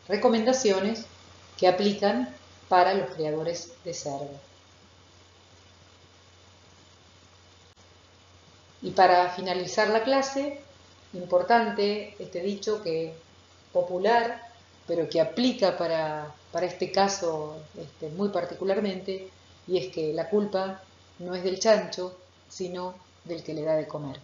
recomendaciones que aplican para los criadores de cerdo. Y para finalizar la clase, importante este dicho que popular, pero que aplica para este caso muy particularmente, y es que la culpa no es del chancho, sino del que le da de comer.